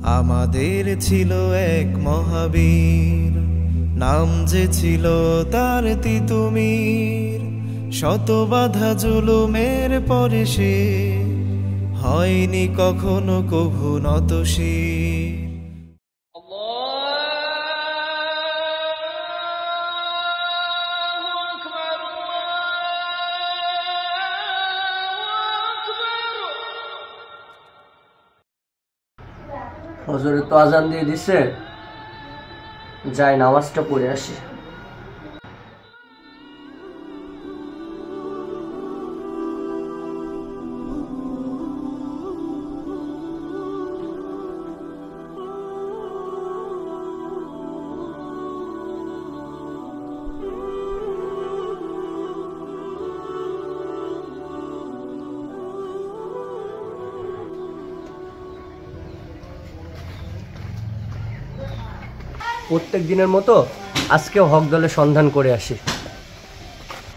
আমাদের ছিল এক মহাবীর, নাম যে ছিল তার তিতুমির। শত বাধা জুলুমের পরে সে হয়নি কখনো কভু নতশির। হজরে তো আজান দিয়ে দিছে, যাই নামাজটা পড়ে আসি। প্রত্যেক দিনের মতো আজকেও হক দলের সন্ধান করে আসি।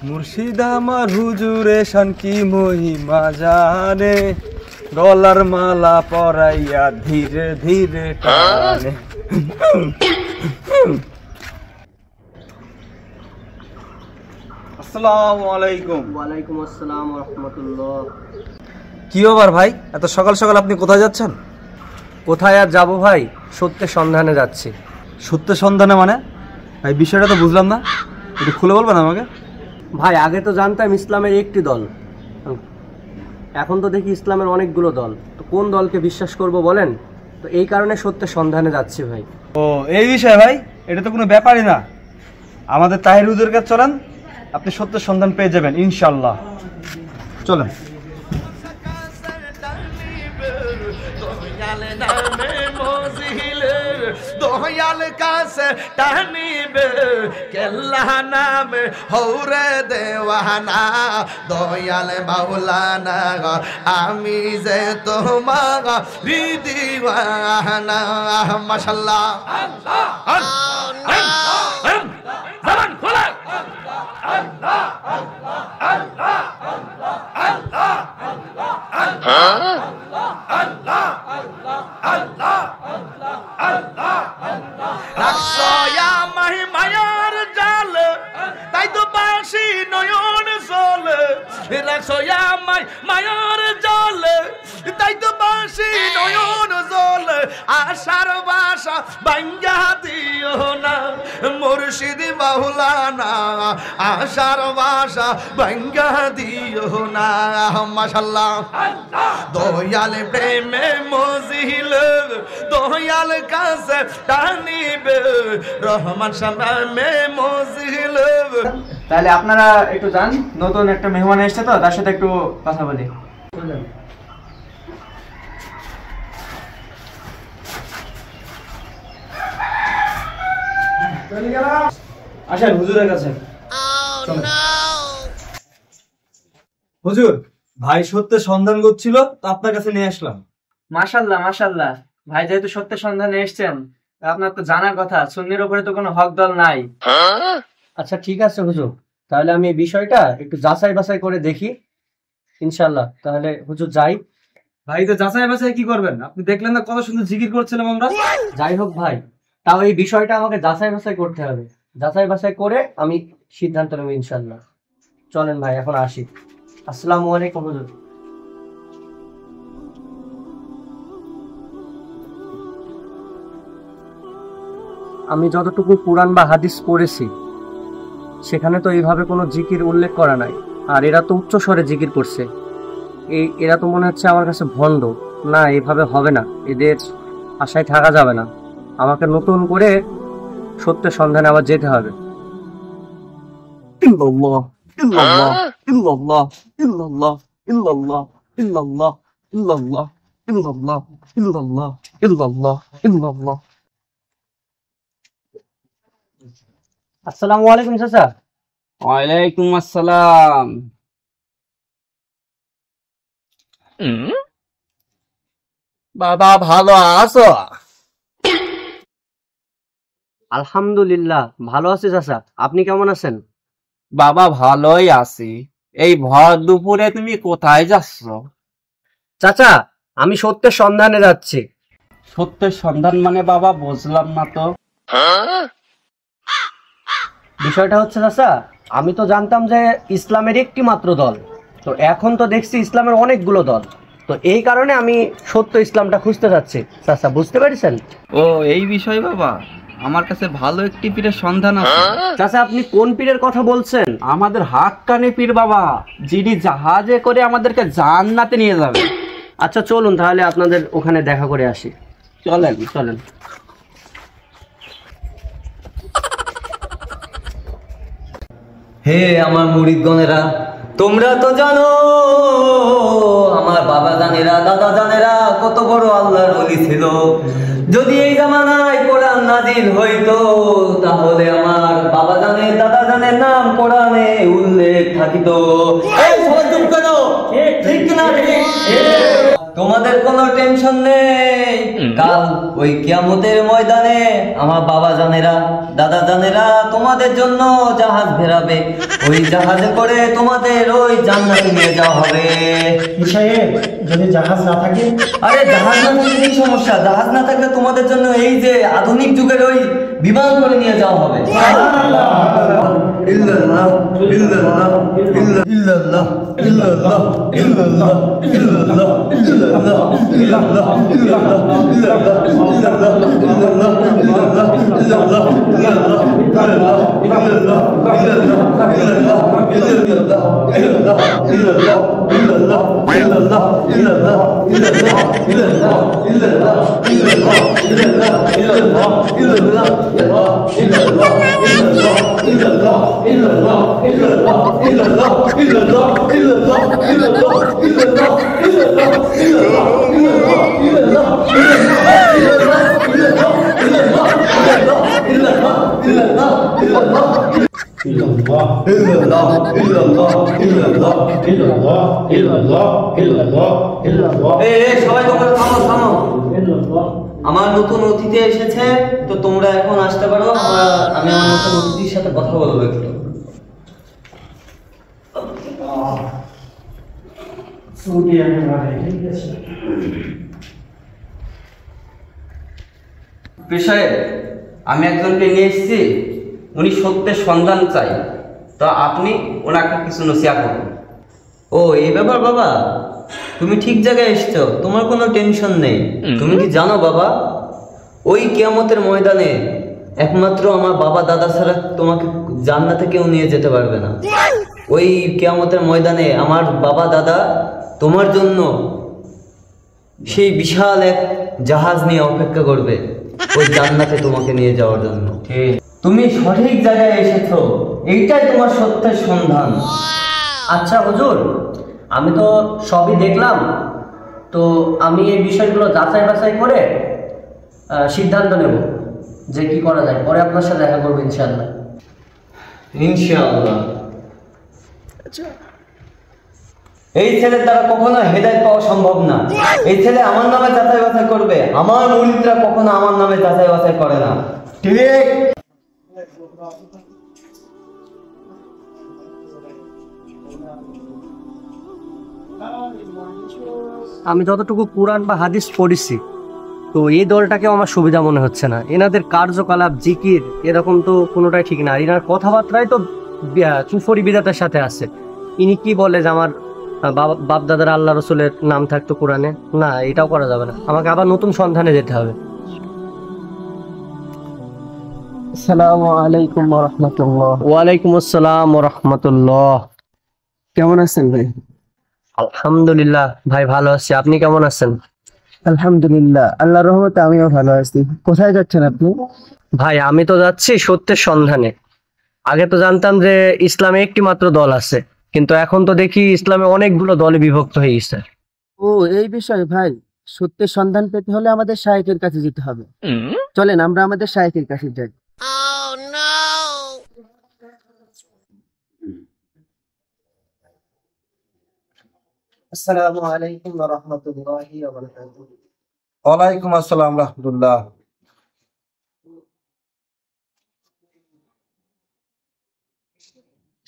মুর্শিদ আমার হুজুরে শান কি মহিমা জানে, গলার মালা পরাইয়া ধীরে ধীরে টানে। আসসালামু আলাইকুম। ওয়ালাইকুম আসসালাম ওয়া রাহমাতুল্লাহ। কি ব্যাপার ভাই, এত সকাল সকাল আপনি কোথায় যাচ্ছেন? কোথায় আর যাবো ভাই, সত্যের সন্ধানে যাচ্ছি। সত্যের সন্ধানে মানে? ভাই বিষয়টা তো বুঝলাম না, একটু খুলে বলবেন আমাকে? ভাই আগে তো জানতাম ইসলামের একটি দল, এখন তো দেখি ইসলামের অনেকগুলো দল। তো কোন দলকে বিশ্বাস করব বলেন? তো এই কারণে সত্যের সন্ধানে যাচ্ছি ভাই। ও এই বিষয় ভাই, এটা তো কোনো ব্যাপারই না। আমাদের তাহির হুজুরের কাছে চলেন, আপনি সত্যের সন্ধান পেয়ে যাবেন ইনশাল্লাহ। চলেন। দয়াল কাছে টানিবে কেল্লা নামে হৌরে দেওয়ানা, দয়াল মাওলানা আমি যে তোমার দিওয়ানা। মাশাআল্লাহ জবান খোলা। আল্লাহ আল্লাহ আল্লাহ আল্লাহ আল্লাহ আল্লাহ আল্লাহ আল্লাহ রাখছয়া মায়ার জাল, তাই তো বাসি নয়ন জল। রাখছয়া মায়ার জাল, তাই তো বাসি নয়ন জল। আশার বাসা ভাঙ্গা দিও না মুর্শিদ মাওলানা, আশার বাসা ভাঙ্গা দিও না। মাশাআল্লাহ দয়াল প্রেমে মজিল, দয়াল কাছে টানিবে রহমান সামনে মজিল। তাহলে আপনারা একটু যান, নতুন একটা মেহমান এসেছে তো, তার সাথে একটু কথা বলি। আসেন হুজুরের কাছে। হুজুর, ভাই সত্যের সন্ধান করছিল, তো আপনার কাছে নিয়ে আসলাম। মাশাআল্লাহ মাশাআল্লাহ, ভাই যেহেতু সত্যের সন্ধানে এসেছেন, আপনার তো জানার কথা সুন্নির উপরে তো কোনো হক দল নাই। আচ্ছা ঠিক আছে হুজুর, তাহলে আমি এই বিষয়টা একটু যাচাই বাছাই করে দেখি ইনশাআল্লাহ। তাহলে হুজুর যাই। ভাই তো যাচাই বাছাই কি করবেন? আপনি দেখলেন না কত সুন্দর জিকির করছিলাম আমরা। যাই হোক ভাই, তাও এই বিষয়টা আমাকে যাচাই বাছাই করতে হবে। যাচাই বাছাই করে আমি সিদ্ধান্ত নেব ইনশাআল্লাহ। চলেন ভাই, এখন আসি। আসসালামু আলাইকুম হুজুর। আমি যতটুকু কুরআন বা হাদিস পড়েছি সেখানে তো এইভাবে কোনো জিকির উল্লেখ করা নাই। আর এরা তো উচ্চ স্বরে জিকির করছে, এরা তো মনে হচ্ছে আমার কাছে ভণ্ড। না, এভাবে হবে না, এদের আশায় থাকা যাবে না। আমাকে নতুন করে সত্যের সন্ধানে আবার যেতে হবে। ইল্লাল্লাহ ইল্লাল্লাহ ইল্লাল্লাহ ইল্লাল্লাহ ইল্লাল্লাহ ইল্লাল্লাহ ইল্লাল্লাহ ইল্লাল্লাহ ইল্লাল্লাহ ইল্লাল্লাহ ইল্লাল্লাহ। আসসালামু আলাইকুম চাচা। ওয়ালাইকুম আসসালাম। বাবা ভালো আছো? আলহামদুলিল্লাহ ভালো আছি চাচা, আপনি কেমন আছেন? বাবা ভালোই আছি। এই ভর দুপুরে তুমি কোথায় যাচ্ছ? চাচা আমি সত্যের সন্ধানে যাচ্ছি। সত্যের সন্ধান মানে বাবা বুঝলাম না তো। বিষয়টা হচ্ছে চাচা, আমি তো জানতাম যে ইসলামের একটি মাত্র দল, তো এখন তো দেখছি ইসলামের অনেকগুলো দল, তো এই কারণে আমি সত্য ইসলামটা খুঁজতে যাচ্ছি চাচা, বুঝতে পেরেছেন? ও এই বিষয় বাবা, আমার কাছে ভালো একটি পীরের সন্ধান আছে। চাচা আপনি কোন পীরের কথা বলছেন? আমাদের হাক্কানি পীর বাবা, যিনি জাহাজে করে আমাদেরকে জান্নাতে নিয়ে যাবে। আচ্ছা চলুন তাহলে আপনাদের ওখানে দেখা করে আসি। চলেন। চলেন। হে আমার মুরিদগণেরা, তোমরা তো জানো আমার বাবা জানেরা, দাদা জানেরা কত বড় আল্লাহর ওলি ছিল। যদি এই জামানায় কোরআন নাজিল হইতো, তাহলে আমার বাবা জানের, দাদা জানের নাম কোরআনে উল্লেখ থাকিত। এই সবাই চুপ করো, ঠিক না ঠিক? তোমাদের কোনো টেনশন নেই, কাল ওই কিয়ামতের ময়দানে আমার বাবা জানেরা, দাদা জানেরা তোমাদের জন্য জাহাজ ভেরাবে। ওই জাহাজে করে তোমাদের ওই জান্নাতে নিয়ে যাওয়া হবে। যদি জাহাজ না থাকে? আরে জাহাজ না থাকলে কি সমস্যা? জাহাজ না থাকলে তোমাদের জন্য এই যে আধুনিক যুগের ওই বিমান করে নিয়ে যাওয়া হবে। ইল্লাল্লাহ ইল্লাল্লাহ ইল্লাল্লাহ ইল্লাল্লাহ ইল্লাল্লাহ ইল্লাল্লাহ ইল্লাল্লাহ ইল্লাল্লাহ সবাই তোমরা থামো থামো। আমার নতুন অতিথি এসেছে, তো তোমরা এখন আসতে পারো। আমি আমার নতুন অতিথির সাথে কথা বলবো একটু। বিষয়ে আমি একজনকে নিয়ে এসেছি, উনি সত্যের সন্ধান চাই, তো আপনি ওনাকে কিছু নসিহত করুন। ও এই ব্যাপার বাবা, তুমি ঠিক জায়গায় এসছো, তোমার কোনো টেনশন নেই। তুমি কি জানো বাবা, ওই কিয়ামতের ময়দানে একমাত্র আমার বাবা দাদা ছাড়া তোমাকে জান্নাতে কেউ নিয়ে যেতে পারবে না। ওই কিয়ামতের ময়দানে আমার বাবা দাদা তোমার জন্য সেই বিশাল এক জাহাজ নিয়ে অপেক্ষা করবে ওই জান্নাতে তোমাকে নিয়ে যাওয়ার জন্য। তুমি সঠিক জায়গায় এসেছো, এইটাই তোমার সত্যের সন্ধান। আচ্ছা হুজুর, আমি তো সবই দেখলাম, তো আমি এই বিষয়গুলো যাচাই বাছাই করে সিদ্ধান্ত নেব যে কি করা যায়। পরে আপনার সাথে দেখা করবো ইনশাআল্লাহ। ইনশাআল্লাহ। এই ছেলের দ্বারা কখনো হেদায়েত পাওয়া সম্ভব না। এই ছেলে আমার নামে যাচাই বাছাই করবে, আমার মুরিদরা কখনো আমার নামে যাচাই বাছাই করে না। ঠিক? আমি যতটুকু কোরআন বা হাদিস পড়েছি, তো এই দলটাকে আমার সুবিধা মনে হচ্ছে না। এনাদের কার্যকলাপ, জিকির এরকম তো কোনোটাই ঠিক না। আর এনার কথাবার্তায় তো কুফরি বিদাতের সাথে আছে। ইনি কি বলে যে আমার বাপ দাদার আল্লাহ রসুলের নাম থাকতো কোরআনে? না, এটাও করা যাবে না, আমাকে আবার নতুন সন্ধানে যেতে হবে। আসসালামু আলাইকুম ওয়া রাহমাতুল্লাহ। ওয়ালাইকুম আসসালাম ওয়া রাহমাতুল্লাহ। কেমন আছেন ভাই? আলহামদুলিল্লাহ ভাই, ভালো আছি। আপনি কেমন আছেন? আলহামদুলিল্লাহ, আল্লাহর রহমতে আমিও ভালো আছি। কোথায় যাচ্ছেন আপনি? ভাই আমি তো যাচ্ছি সত্যের সন্ধানে। আগে তো জানতাম যে ইসলামে একটি মাত্র দল আছে, কিন্তু এখন তো দেখি ইসলামে অনেকগুলো দলে বিভক্ত হয়ে গেছে। ও এই বিষয় ভাই, সত্যের সন্ধান পেতে হলে আমাদের শায়েখের কাছে যেতে হবে। চলেন আমরা আমাদের শায়েখের কাছে যাই। আসসালামু আলাইকুম ওয়া রাহমাতুল্লাহি ওয়া বারাকাতুহু। ওয়ালাইকুম আসসালাম রাহমাতুল্লাহ।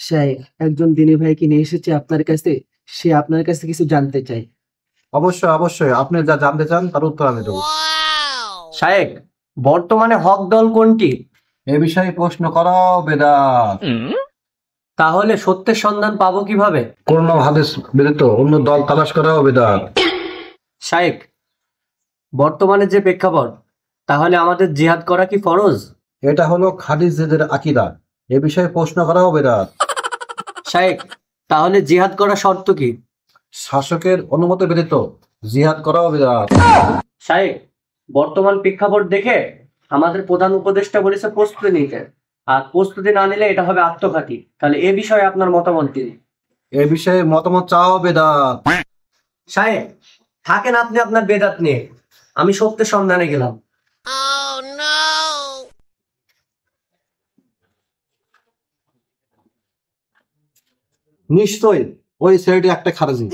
শায়েখ, একজন দিনী ভাইকে নিয়ে এসেছে আপনার কাছে, সে আপনার কাছে কিছু জানতে চায়। অবশ্যই অবশ্যই, আপনি যা জানতে চান তার উত্তর আমি দেবো। শায়েক, বর্তমানে হক দল কোনটি? এ বিষয়ে প্রশ্ন করাও বেদাত। তাহলে সত্যের সন্ধান পাবো কিভাবে? কোরআন ও হাদিস ব্যতীত অন্য দল তালাশ করাও বেদাত। শায়েক, বর্তমানে যে প্রেক্ষাপট, তাহলে আমাদের জিহাদ করা কি ফরজ? এটা হলো খারিজদের আকীদা। এ বিষয়ে প্রশ্ন করাও বেদাত। শায়েক, তাহলে জিহাদ করা শর্ত কি? শাসকের অনুমতি ব্যতীত জিহাদ করাও বেদাত। শায়েক, বর্তমান প্রেক্ষাপট দেখে আমাদের প্রধান উপদেষ্টা বলেছে প্রস্তুতি নিতে, আর প্রস্তুতি না নিলে এটা হবে আত্মঘাতী। তাহলে এ বিষয়ে আপনার মতামত কি? এ বিষয়ে মতামত চাও বেদাত। শায়েক, থাকেন আপনি আপনার বেদাত নিয়ে, আমি সত্যের সন্ধানে গেলাম। নিশ্চয়ই ওই ছেলেটি একটা খারেজি।